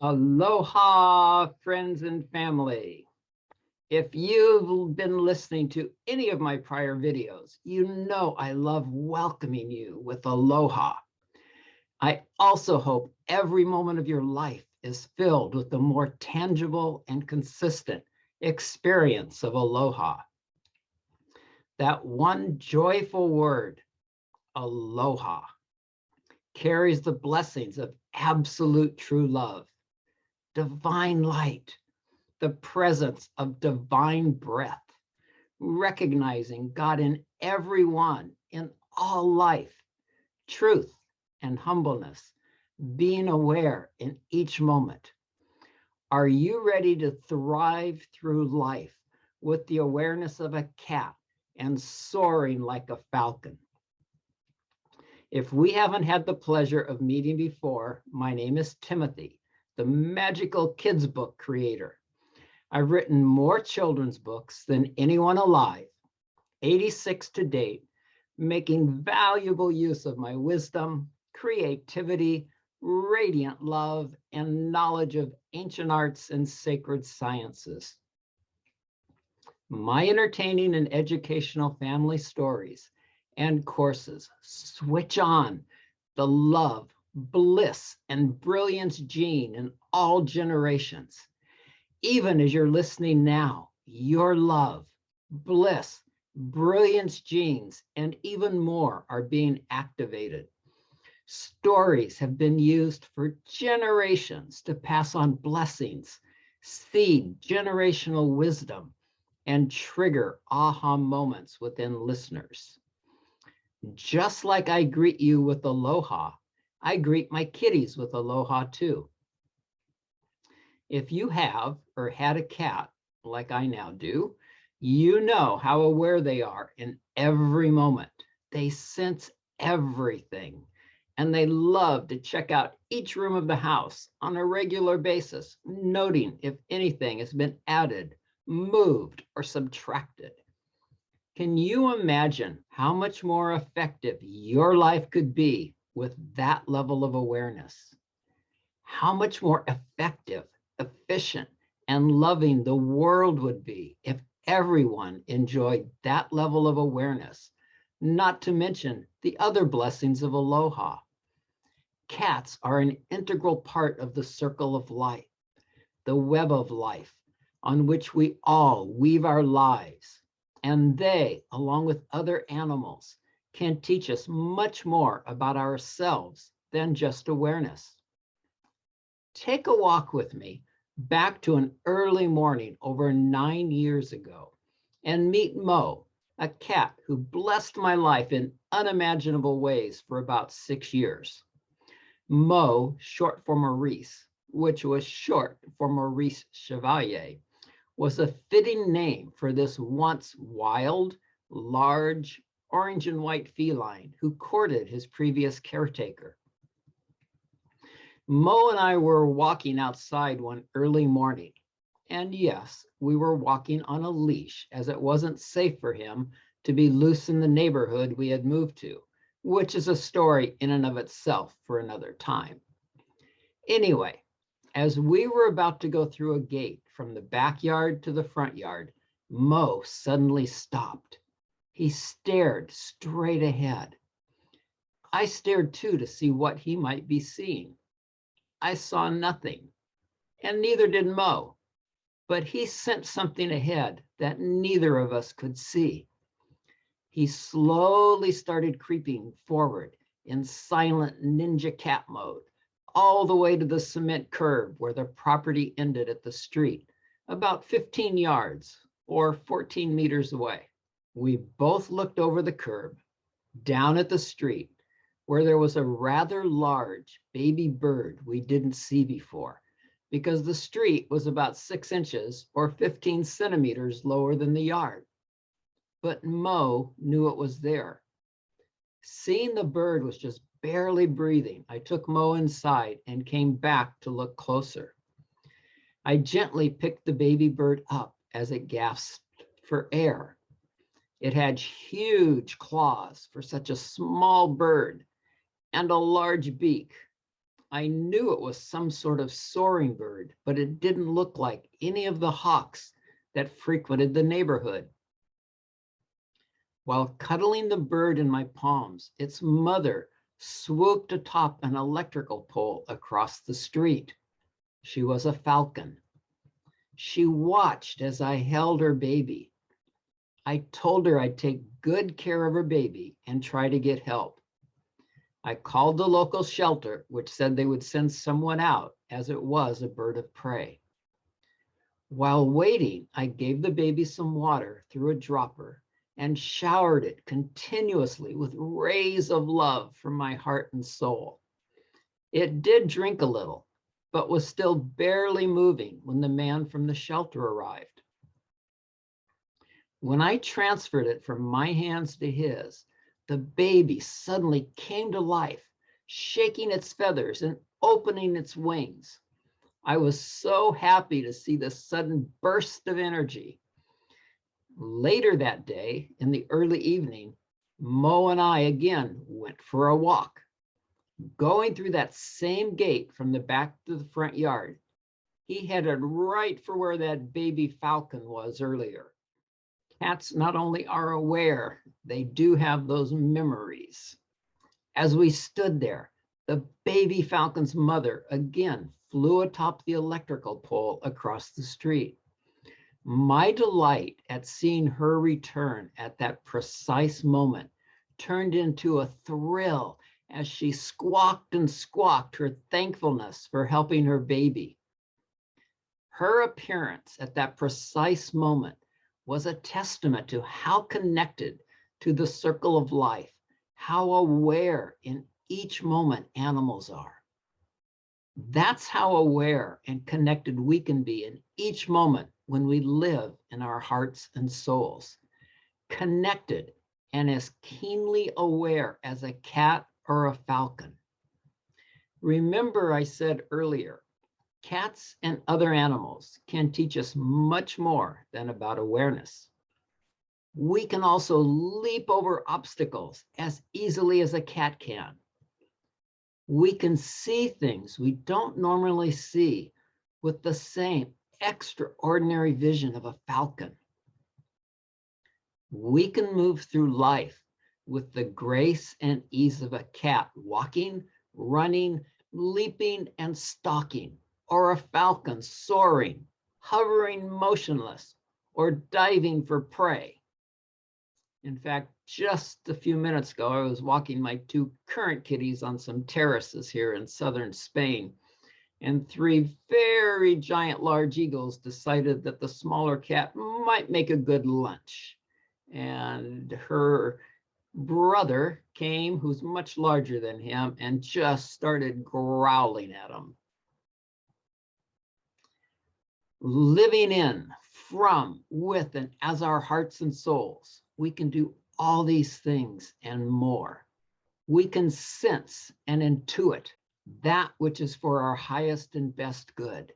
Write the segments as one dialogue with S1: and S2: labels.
S1: Aloha, friends and family. If you've been listening to any of my prior videos, you know I love welcoming you with aloha. I also hope every moment of your life is filled with the more tangible and consistent experience of aloha. That one joyful word, aloha, carries the blessings of absolute true love, divine light, the presence of divine breath, recognizing God in everyone, in all life, truth and humbleness, being aware in each moment. Are you ready to thrive through life with the awareness of a cat and soaring like a falcon? If we haven't had the pleasure of meeting before, my name is Timothy, the magical kids book creator. I've written more children's books than anyone alive, 86 to date, making valuable use of my wisdom, creativity, radiant love, and knowledge of ancient arts and sacred sciences. My entertaining and educational family stories and courses switch on the love, bliss, and brilliance gene in all generations. Even as you're listening now, your love, bliss, brilliance genes, and even more are being activated. Stories have been used for generations to pass on blessings, seed generational wisdom, and trigger aha moments within listeners. Just like I greet you with aloha, I greet my kitties with aloha too. If you have or had a cat, like I now do, you know how aware they are in every moment. They sense everything, and they love to check out each room of the house on a regular basis, noting if anything has been added, moved, or subtracted. Can you imagine how much more effective your life could be with that level of awareness? How much more effective, efficient, and loving the world would be if everyone enjoyed that level of awareness, not to mention the other blessings of aloha. Cats are an integral part of the circle of life, the web of life, on which we all weave our lives. And they, along with other animals, can teach us much more about ourselves than just awareness. Take a walk with me back to an early morning over 9 years ago and meet Mo, a cat who blessed my life in unimaginable ways for about 6 years. Mo, short for Maurice, which was short for Maurice Chevalier, was a fitting name for this once wild, large, orange and white feline who courted his previous caretaker. Mo and I were walking outside one early morning. And yes, we were walking on a leash as it wasn't safe for him to be loose in the neighborhood we had moved to, which is a story in and of itself for another time. Anyway, as we were about to go through a gate from the backyard to the front yard, Mo suddenly stopped. He stared straight ahead. I stared too to see what he might be seeing. I saw nothing, and neither did Mo, but he sensed something ahead that neither of us could see. He slowly started creeping forward in silent ninja cat mode, all the way to the cement curb where the property ended at the street, about 15 yards or 14 meters away. We both looked over the curb, down at the street, where there was a rather large baby bird we didn't see before, because the street was about 6 inches or 15 centimeters lower than the yard. But Mo knew it was there. Seeing the bird was just barely breathing, I took Mo inside and came back to look closer. I gently picked the baby bird up as it gasped for air. It had huge claws for such a small bird and a large beak. I knew it was some sort of soaring bird, but it didn't look like any of the hawks that frequented the neighborhood. While cuddling the bird in my palms, its mother swooped atop an electrical pole across the street. She was a falcon. She watched as I held her baby. I told her I'd take good care of her baby and try to get help. I called the local shelter, which said they would send someone out as it was a bird of prey. While waiting, I gave the baby some water through a dropper and showered it continuously with rays of love from my heart and soul. It did drink a little, but was still barely moving when the man from the shelter arrived. When I transferred it from my hands to his, the baby suddenly came to life, shaking its feathers and opening its wings. I was so happy to see the sudden burst of energy. Later that day, in the early evening, Mo and I again went for a walk. Going through that same gate from the back to the front yard, he headed right for where that baby falcon was earlier. Cats not only are aware, they do have those memories. As we stood there, the baby falcon's mother again flew atop the electrical pole across the street. My delight at seeing her return at that precise moment turned into a thrill as she squawked and squawked her thankfulness for helping her baby. Her appearance at that precise moment was a testament to how connected to the circle of life, how aware in each moment animals are. That's how aware and connected we can be in each moment when we live in our hearts and souls. Connected and as keenly aware as a cat or a falcon. Remember, I said earlier, cats and other animals can teach us much more than about awareness. We can also leap over obstacles as easily as a cat can. We can see things we don't normally see with the same extraordinary vision of a falcon. We can move through life with the grace and ease of a cat walking, running, leaping, and stalking, or a falcon soaring, hovering motionless, or diving for prey. In fact, just a few minutes ago, I was walking my two current kitties on some terraces here in southern Spain, and three very giant large eagles decided that the smaller cat might make a good lunch. And her brother came, who's much larger than him, and just started growling at him. Living in, from, with, and as our hearts and souls, we can do all these things and more. We can sense and intuit that which is for our highest and best good.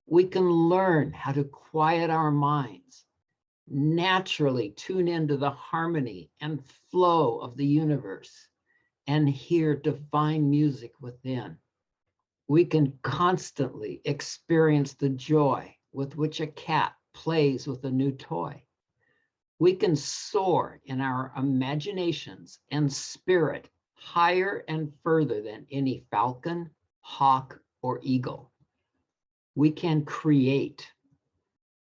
S1: We can learn how to quiet our minds, naturally tune into the harmony and flow of the universe, and hear divine music within. We can constantly experience the joy with which a cat plays with a new toy. We can soar in our imaginations and spirit higher and further than any falcon, hawk, or eagle. We can create.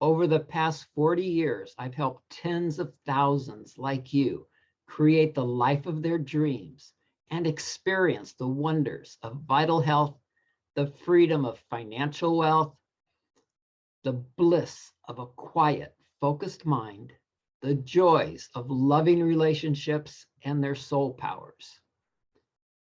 S1: Over the past 40 years, I've helped tens of thousands like you create the life of their dreams and experience the wonders of vital health, the freedom of financial wealth, the bliss of a quiet, focused mind, the joys of loving relationships, and their soul powers.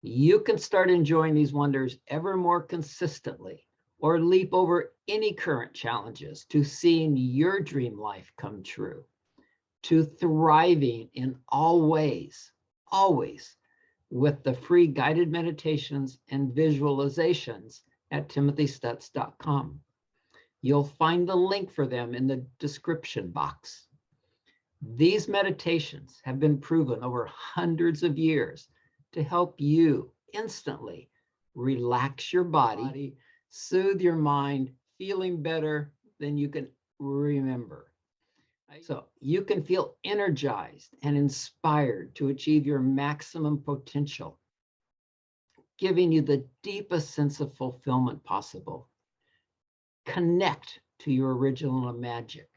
S1: You can start enjoying these wonders ever more consistently, or leap over any current challenges to seeing your dream life come true, to thriving in all ways, always, with the free guided meditations and visualizations at timothystuts.com. You'll find the link for them in the description box. These meditations have been proven over hundreds of years to help you instantly relax your body, soothe your mind, feeling better than you can remember. So you can feel energized and inspired to achieve your maximum potential, giving you the deepest sense of fulfillment possible. Connect to your original magic.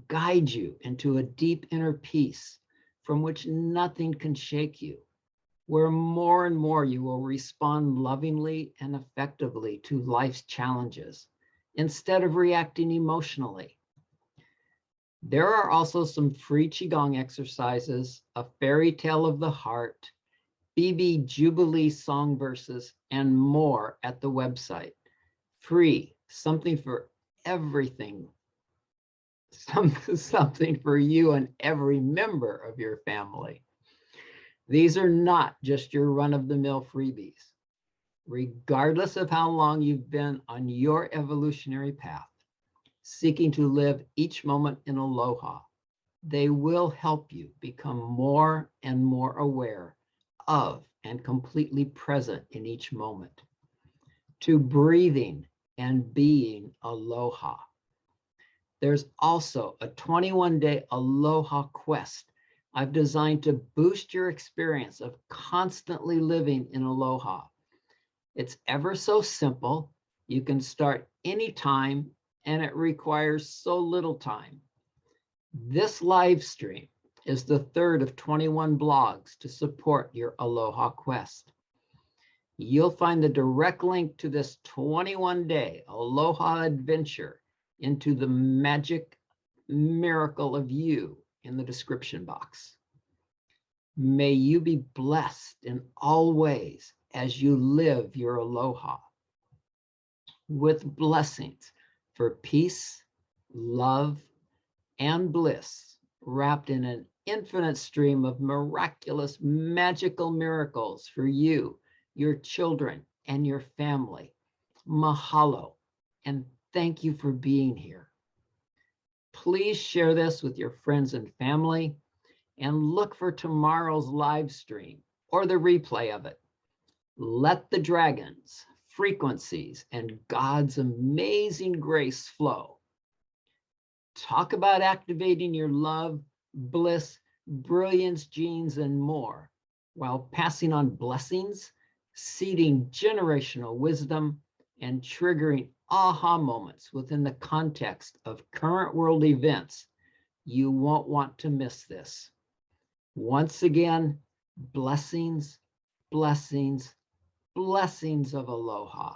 S1: Guide you into a deep inner peace from which nothing can shake you, where more and more you will respond lovingly and effectively to life's challenges instead of reacting emotionally. There are also some free Qigong exercises, a fairy tale of the heart, BB Jubilee song verses, and more at the website. Free, something for everything, something for you and every member of your family. These are not just your run-of-the-mill freebies. Regardless of how long you've been on your evolutionary path, seeking to live each moment in aloha, they will help you become more and more aware of and completely present in each moment, to breathing and being aloha. There's also a 21-day aloha quest I've designed to boost your experience of constantly living in aloha. It's ever so simple. You can start anytime, and it requires so little time. This live stream is the third of 21 blogs to support your aloha quest. You'll find the direct link to this 21-day aloha adventure into the magic miracle of you in the description box. May you be blessed in all ways as you live your aloha, with blessings for peace, love, and bliss wrapped in an infinite stream of miraculous, magical miracles for you, your children, and your family. Mahalo, and thank you for being here. Please share this with your friends and family, and look for tomorrow's live stream or the replay of it. Let the dragons, frequencies, and God's amazing grace flow. Talk about activating your love, bliss, brilliance genes, and more, while passing on blessings, seeding generational wisdom, and triggering aha moments within the context of current world events. You won't want to miss this. Once again, blessings, blessings, blessings of aloha.